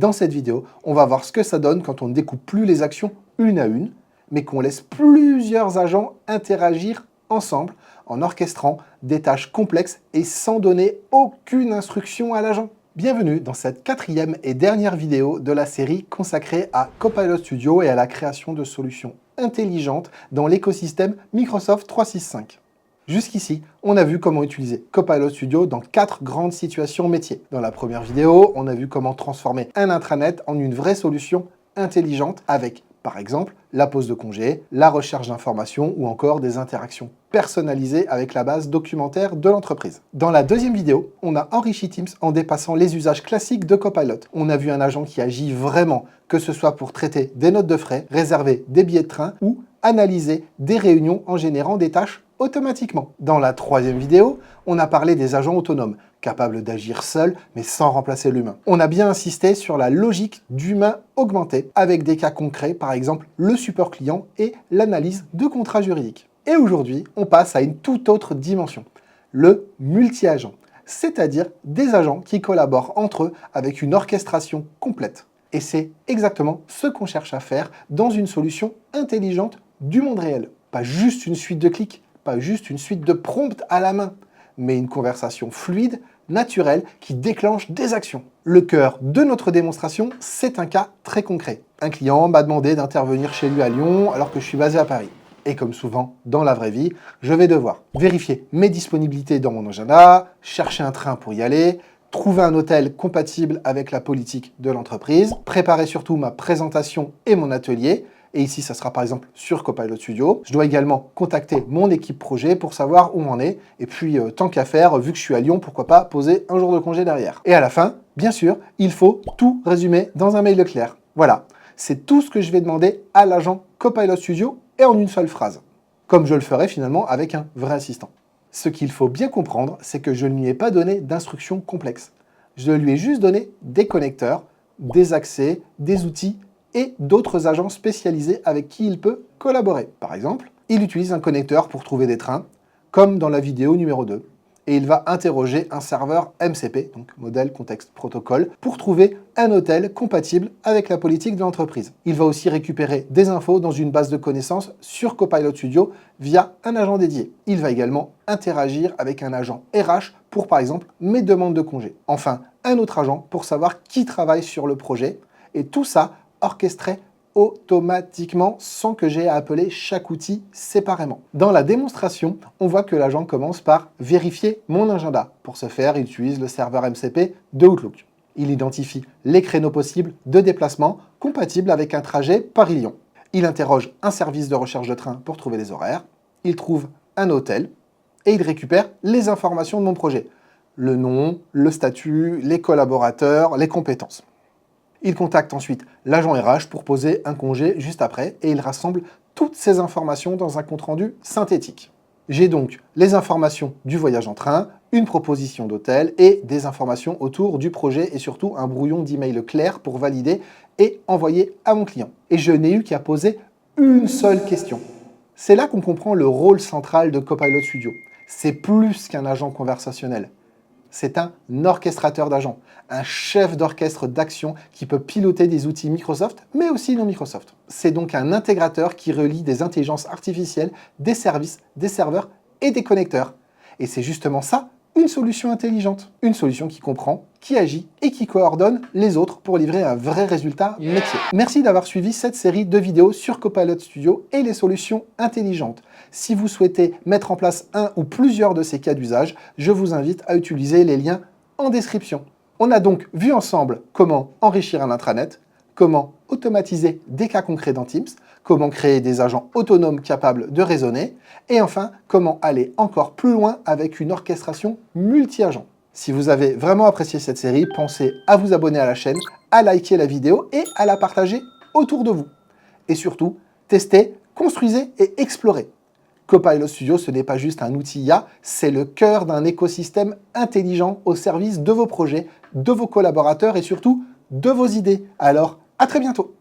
Dans cette vidéo, on va voir ce que ça donne quand on ne découpe plus les actions une à une, mais qu'on laisse plusieurs agents interagir ensemble en orchestrant des tâches complexes et sans donner aucune instruction à l'agent. Bienvenue dans cette quatrième et dernière vidéo de la série consacrée à Copilot Studio et à la création de solutions intelligentes dans l'écosystème Microsoft 365. Jusqu'ici, on a vu comment utiliser Copilot Studio dans 4 grandes situations métiers. Dans la première vidéo, on a vu comment transformer un intranet en une vraie solution intelligente avec, par exemple, la pose de congé, la recherche d'informations ou encore des interactions personnalisées avec la base documentaire de l'entreprise. Dans la deuxième vidéo, on a enrichi Teams en dépassant les usages classiques de Copilot. On a vu un agent qui agit vraiment, que ce soit pour traiter des notes de frais, réserver des billets de train ou analyser des réunions en générant des tâches automatiquement. Dans la troisième vidéo, on a parlé des agents autonomes, capables d'agir seuls, mais sans remplacer l'humain. On a bien insisté sur la logique d'humain augmenté, avec des cas concrets, par exemple le support client et l'analyse de contrats juridiques. Et aujourd'hui, on passe à une toute autre dimension, le multi-agent, c'est-à-dire des agents qui collaborent entre eux avec une orchestration complète. Et c'est exactement ce qu'on cherche à faire dans une solution intelligente du monde réel. Pas juste une suite de clics, pas juste une suite de prompts à la main, mais une conversation fluide, naturelle, qui déclenche des actions. Le cœur de notre démonstration, c'est un cas très concret. Un client m'a demandé d'intervenir chez lui à Lyon alors que je suis basé à Paris. Et comme souvent dans la vraie vie, je vais devoir vérifier mes disponibilités dans mon agenda, chercher un train pour y aller, trouver un hôtel compatible avec la politique de l'entreprise, préparer surtout ma présentation et mon atelier. Et ici, ça sera par exemple sur Copilot Studio. Je dois également contacter mon équipe projet pour savoir où on en est. Et puis, tant qu'à faire, vu que je suis à Lyon, pourquoi pas poser un jour de congé derrière. Et à la fin, bien sûr, il faut tout résumer dans un mail clair. Voilà, c'est tout ce que je vais demander à l'agent Copilot Studio et en une seule phrase. Comme je le ferai finalement avec un vrai assistant. Ce qu'il faut bien comprendre, c'est que je ne lui ai pas donné d'instructions complexes. Je lui ai juste donné des connecteurs, des accès, des outils et d'autres agents spécialisés avec qui il peut collaborer. Par exemple, il utilise un connecteur pour trouver des trains, comme dans la vidéo numéro 2, et il va interroger un serveur MCP, donc Model Context Protocol, pour trouver un hôtel compatible avec la politique de l'entreprise. Il va aussi récupérer des infos dans une base de connaissances sur Copilot Studio via un agent dédié. Il va également interagir avec un agent RH pour, par exemple, mes demandes de congé. Enfin, un autre agent pour savoir qui travaille sur le projet, et tout ça orchestré automatiquement sans que j'aie à appeler chaque outil séparément. Dans la démonstration, on voit que l'agent commence par vérifier mon agenda. Pour ce faire, il utilise le serveur MCP de Outlook. Il identifie les créneaux possibles de déplacement compatibles avec un trajet Paris-Lyon. Il interroge un service de recherche de train pour trouver les horaires. Il trouve un hôtel et il récupère les informations de mon projet. Le nom, le statut, les collaborateurs, les compétences. Il contacte ensuite l'agent RH pour poser un congé juste après et il rassemble toutes ces informations dans un compte-rendu synthétique. J'ai donc les informations du voyage en train, une proposition d'hôtel et des informations autour du projet et surtout un brouillon d'email clair pour valider et envoyer à mon client. Et je n'ai eu qu'à poser une seule question. C'est là qu'on comprend le rôle central de Copilot Studio. C'est plus qu'un agent conversationnel. C'est un orchestrateur d'agents, un chef d'orchestre d'action qui peut piloter des outils Microsoft, mais aussi non Microsoft. C'est donc un intégrateur qui relie des intelligences artificielles, des services, des serveurs et des connecteurs. Et c'est justement ça, une solution intelligente. Une solution qui comprend, qui agit et qui coordonne les autres pour livrer un vrai résultat métier. Merci d'avoir suivi cette série de vidéos sur Copilot Studio et les solutions intelligentes. Si vous souhaitez mettre en place un ou plusieurs de ces cas d'usage, je vous invite à utiliser les liens en description. On a donc vu ensemble comment enrichir un intranet, comment automatiser des cas concrets dans Teams, comment créer des agents autonomes capables de raisonner, et enfin, comment aller encore plus loin avec une orchestration multi-agents. Si vous avez vraiment apprécié cette série, pensez à vous abonner à la chaîne, à liker la vidéo et à la partager autour de vous. Et surtout, testez, construisez et explorez. Copilot Studio, ce n'est pas juste un outil IA, c'est le cœur d'un écosystème intelligent au service de vos projets, de vos collaborateurs et surtout de vos idées. Alors, à très bientôt!